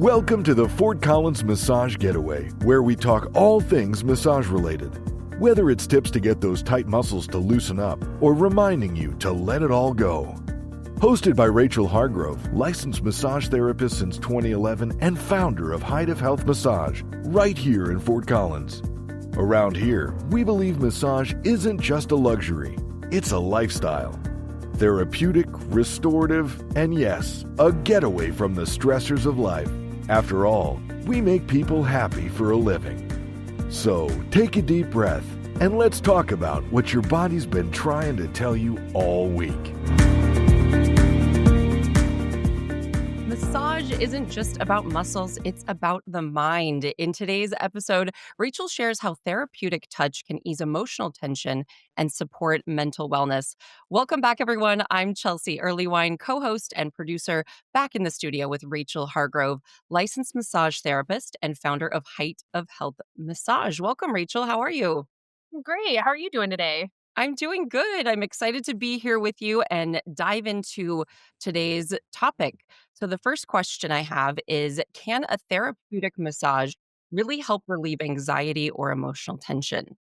Welcome to the Fort Collins Massage Getaway, where we talk all things massage related. Whether it's tips to get those tight muscles to loosen up or reminding you to let it all go. Hosted by Rachel Hargrove, licensed massage therapist since 2011 and founder of Height of Health Massage, right here in Fort Collins. Around here, we believe massage isn't just a luxury, it's a lifestyle. Therapeutic, restorative, and yes, a getaway from the stressors of life. After all, we make people happy for a living. So take a deep breath and let's talk about what your body's been trying to tell you all week. Massage isn't just about muscles, it's about the mind. In today's episode, Rachel shares how therapeutic touch can ease emotional tension and support mental wellness. Welcome back, everyone. I'm Chelsea Earlywine, co-host and producer, back in the studio with Rachel Hargrove, licensed massage therapist and founder of Height of Health Massage. Welcome, Rachel. How are you? Great. How are you doing today? I'm doing good. I'm excited to be here with you and dive into today's topic. So, the first question I have is, can a therapeutic massage really help relieve anxiety or emotional tension?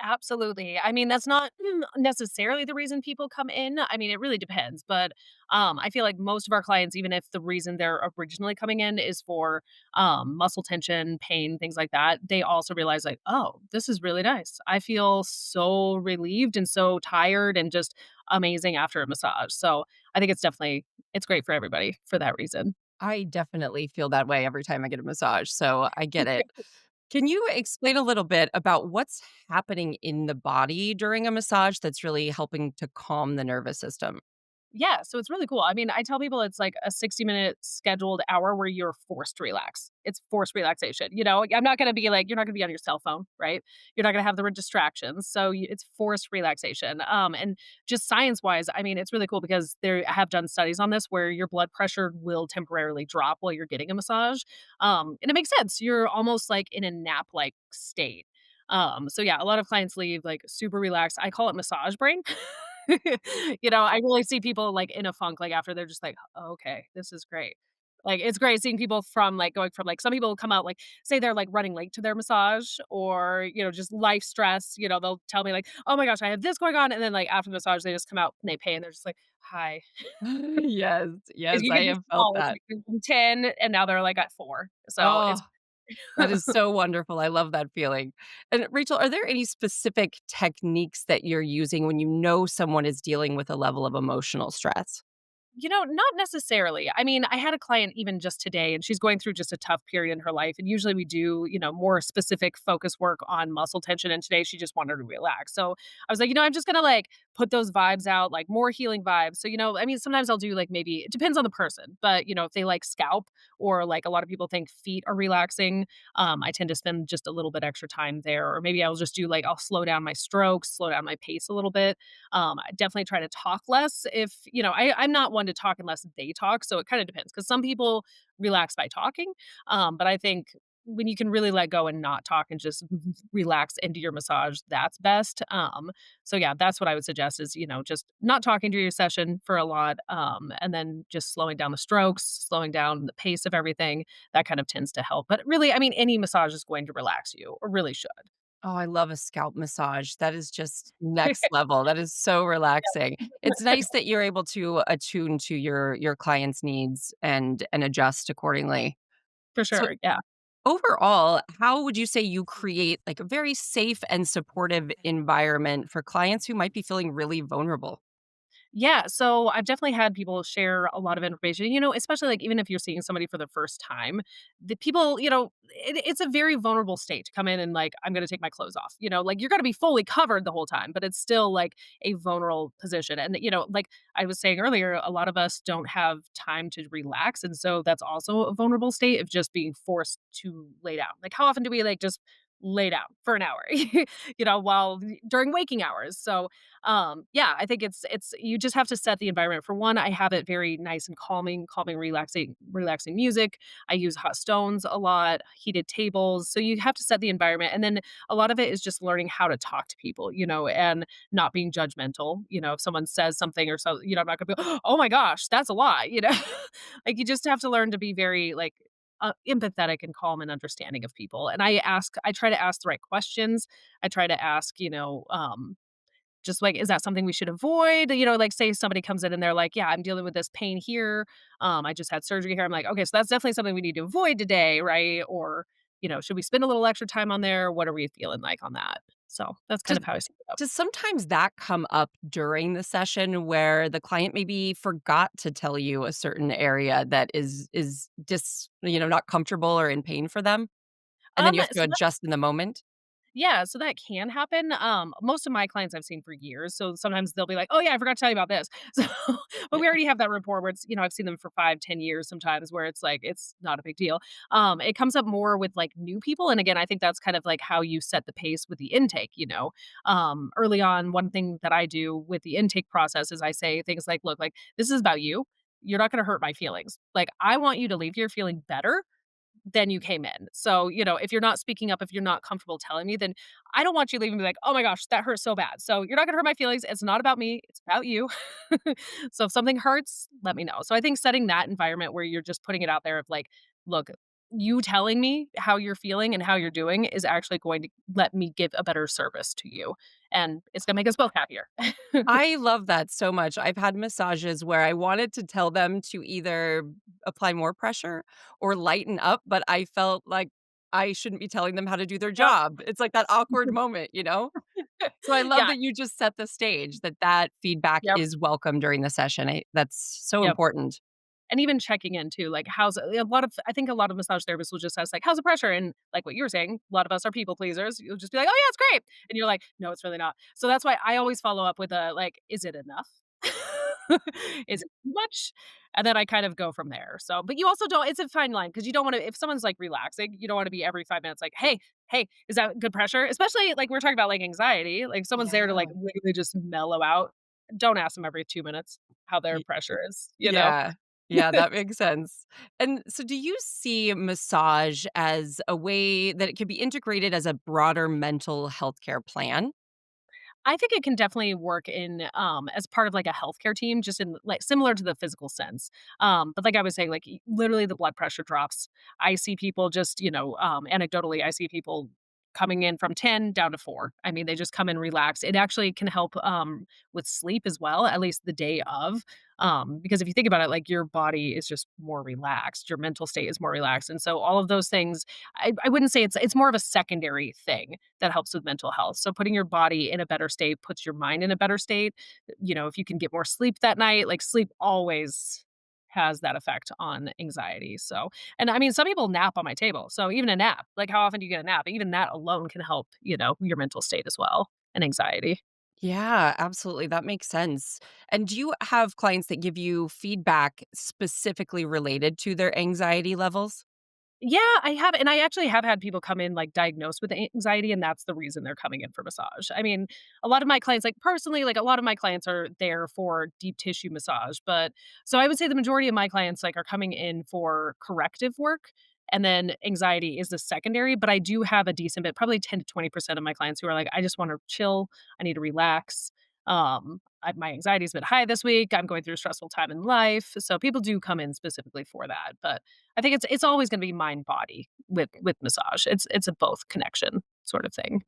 Absolutely. I mean, that's not necessarily the reason people come in. I mean, it really depends, but I feel like most of our clients, even if the reason they're originally coming in is for muscle tension, pain, things like that, they also realize like, oh, this is really nice. I feel so relieved and so tired and just amazing after a massage. So I think it's great for everybody for that reason. I definitely feel that way every time I get a massage. So, I get it. Can you explain a little bit about what's happening in the body during a massage that's really helping to calm the nervous system? Yeah, so it's really cool. I mean, I tell people it's like a 60-minute scheduled hour where you're forced to relax. It's forced relaxation. I'm not going to be like, you're not going to be on your cell phone, right? You're not going to have the distractions. So it's forced relaxation. And just science wise, I mean, it's really cool because they have done studies on this where your blood pressure will temporarily drop while you're getting a massage. And it makes sense. You're almost like in a nap like state. So yeah, a lot of clients leave like super relaxed. I call it massage brain. I really see people, like, in a funk, like, after they're just like, "Oh, okay, this is great." Like, it's great seeing people from, like, going from, like some people come out, like, say they're, like, running late to their massage or, just life stress, they'll tell me, like, "Oh my gosh, I have this going on," and then, like, after the massage, they just come out and they pay, and they're just like, "Hi." Yes, If yes, you I get these have felt calls, that. like, from 10, and now they're, like, at 4. So, Oh, it's that is so wonderful. I love that feeling. And Rachel, are there any specific techniques that you're using when you know someone is dealing with a level of emotional stress? Not necessarily. I mean, I had a client even just today, and she's going through just a tough period in her life. And usually we do, more specific focus work on muscle tension. And today she just wanted to relax. So I was like, I'm just going to like put those vibes out, like more healing vibes. So, I mean, sometimes I'll do like maybe it depends on the person, but, if they like scalp or like a lot of people think feet are relaxing, I tend to spend just a little bit extra time there. Or maybe I'll just do like, I'll slow down my strokes, slow down my pace a little bit. I definitely try to talk less if, I'm not one to talk unless they talk. So it kind of depends because some people relax by talking. But I think when you can really let go and not talk and just relax into your massage, that's best. So yeah, that's what I would suggest is, just not talking to your session for a lot. And then just slowing down the strokes, slowing down the pace of everything. That kind of tends to help. But really, I mean, any massage is going to relax you or really should. Oh, I love a scalp massage. That is just next level. That is so relaxing. It's nice that you're able to attune to your client's needs and adjust accordingly. For So sure. Yeah. overall, how would you say you create like a very safe and supportive environment for clients who might be feeling really vulnerable? Yeah, so I've definitely had people share a lot of information, especially like even if you're seeing somebody for the first time, the people, it's a very vulnerable state to come in and like, I'm going to take my clothes off, like you're going to be fully covered the whole time, but it's still like a vulnerable position. And, like I was saying earlier, a lot of us don't have time to relax. And so that's also a vulnerable state of just being forced to lay down. Like, how often do we like just lay down for an hour, while during waking hours? So, yeah, I think it's you just have to set the environment. For one, I have it very nice and calming, relaxing music. I use hot stones a lot, heated tables. So you have to set the environment. And then a lot of it is just learning how to talk to people, and not being judgmental. If someone says something or so, I'm not gonna be, oh my gosh, that's a lie. Like you just have to learn to be very like empathetic and calm and understanding of people. And I try to ask the right questions. I try to ask, just like, is that something we should avoid? Like say somebody comes in and they're like, yeah, I'm dealing with this pain here. I just had surgery here. I'm like, okay, so that's definitely something we need to avoid today, right? Or, should we spend a little extra time on there? What are we feeling like on that? So that's kind Does of how I set it up. does sometimes that come up during the session where the client maybe forgot to tell you a certain area that not comfortable or in pain for them, and then you have to So adjust in the moment? Yeah, so that can happen. Most of my clients I've seen for years, so sometimes they'll be like, "Oh yeah, I forgot to tell you about this." So, but we already have that rapport where I've seen them for 5, 10 years sometimes where it's like it's not a big deal. It comes up more with like new people, and again, I think that's kind of like how you set the pace with the intake. Early on, one thing that I do with the intake process is I say things like, "Look, like this is about you. You're not going to hurt my feelings. Like I want you to leave here feeling better than you came in. So, if you're not speaking up, if you're not comfortable telling me, then I don't want you leaving me like, oh my gosh, that hurts so bad. So you're not gonna hurt my feelings. It's not about me, it's about you. So if something hurts, let me know. So I think setting that environment where you're just putting it out there of like, look, you telling me how you're feeling and how you're doing is actually going to let me give a better service to you. And it's gonna make us both happier. I love that so much. I've had massages where I wanted to tell them to either apply more pressure or lighten up, but I felt like I shouldn't be telling them how to do their Yep. job. It's like that awkward moment, you know? So I love Yeah. that you just set the stage, that feedback Yep. is welcome during the session. That's so Yep. important. And even checking in too, like, I think a lot of massage therapists will just ask, like, "How's the pressure?" And like what you were saying, a lot of us are people pleasers. You'll just be like, "Oh, yeah, it's great." And you're like, "No, it's really not." So that's why I always follow up with a, like, "Is it enough?" Is it too much? And then I kind of go from there. So, but you also don't it's a fine line because you don't wanna if someone's, like, relaxing, you don't wanna be every 5 minutes like, "Hey, hey, is that good pressure?" Especially, like, we're talking about, like, anxiety, like, someone's there to, like, Yeah. literally just mellow out. Don't ask them every 2 minutes how their Y pressure is, you know? yeah. Yeah, that makes sense. And so do you see massage as a way that it could be integrated as a broader mental health care plan? I think it can definitely work in, as part of, like, a healthcare team, just in, like similar to the physical sense. But like I was saying, like, literally the blood pressure drops. I see people just, anecdotally, I see people coming in from 10 down to 4. I mean, they just come in relaxed. It actually can help, with sleep as well, at least the day of, because if you think about it, like, your body is just more relaxed, your mental state is more relaxed, and so all of those things, I wouldn't say it's more of a secondary thing that helps with mental health. So putting your body in a better state puts your mind in a better state. If you can get more sleep that night, like sleep always has that effect on anxiety. So, and I mean, some people nap on my table. So even a nap, like how often do you get a nap? Even that alone can help, your mental state as well and anxiety. Yeah, absolutely. That makes sense. And do you have clients that give you feedback specifically related to their anxiety levels? Yeah, I have, and I actually have had people come in, like, diagnosed with anxiety, and that's the reason they're coming in for massage. I mean, a lot of my clients, like, personally, like, a lot of my clients are there for deep tissue massage, but so I would say the majority of my clients, like, are coming in for corrective work, and then anxiety is the secondary, but I do have a decent bit, probably 10 to 20% of my clients who are like, "I just wanna chill, I need to relax, my anxiety's been high this week, I'm going through a stressful time in life," so people do come in specifically for that, but I think it's always gonna be mind body with massage. It's a both connection sort of thing.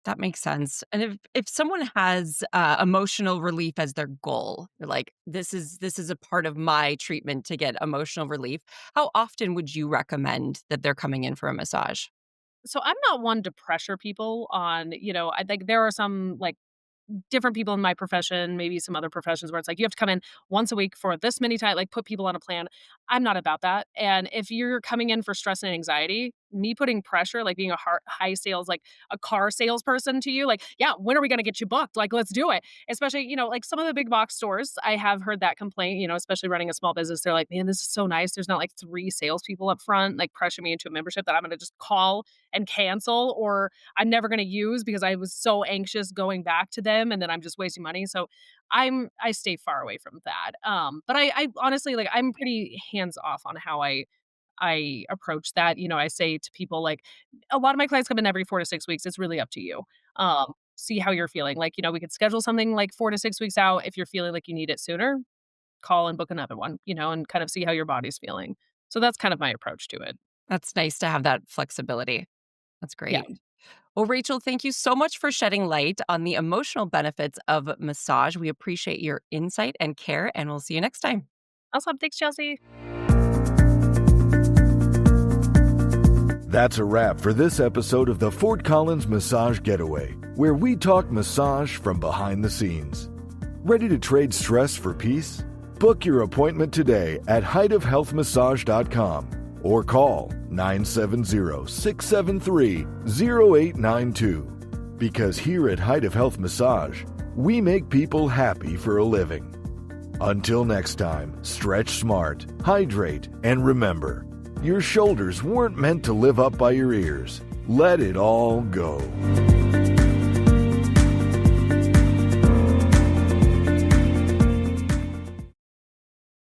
That makes sense. And if someone has emotional relief as their goal, they're like this is a part of my treatment to get emotional relief. How often would you recommend that they're coming in for a massage? So I'm not one to pressure people on, I think there are some, like, different people in my profession, maybe some other professions where it's like you have to come in once a week for this many times, like put people on a plan. I'm not about that. And if you're coming in for stress and anxiety, me putting pressure, like being a high sales, like a car salesperson to you, like, yeah, when are we going to get you booked? Like, let's do it. Especially, like some of the big box stores, I have heard that complaint, especially running a small business. They're like, man, this is so nice. There's not like 3 salespeople up front, like pressure me into a membership that I'm going to just call and cancel, or I'm never gonna use because I was so anxious going back to them and then I'm just wasting money. So I stay far away from that. But I honestly, like, I'm pretty hands off on how I approach that. I say to people, like, a lot of my clients come in every 4 to 6 weeks. It's really up to you. See how you're feeling. Like, we could schedule something like 4 to 6 weeks out. If you're feeling like you need it sooner, call and book another one, and kind of see how your body's feeling. So that's kind of my approach to it. That's nice to have that flexibility. That's Yeah. great. Well, Rachel, thank you so much for shedding light on the emotional benefits of massage. We appreciate your insight and care, and we'll see you next time. Awesome. Thanks, Chelsea. That's a wrap for this episode of the Fort Collins Massage Getaway, where we talk massage from behind the scenes. Ready to trade stress for peace? Book your appointment today at heightofhealthmassage.com or call 970-673-0892. Because here at Height of Health Massage, we make people happy for a living. Until next time, stretch smart, hydrate, and remember, your shoulders weren't meant to live up by your ears. Let it all go.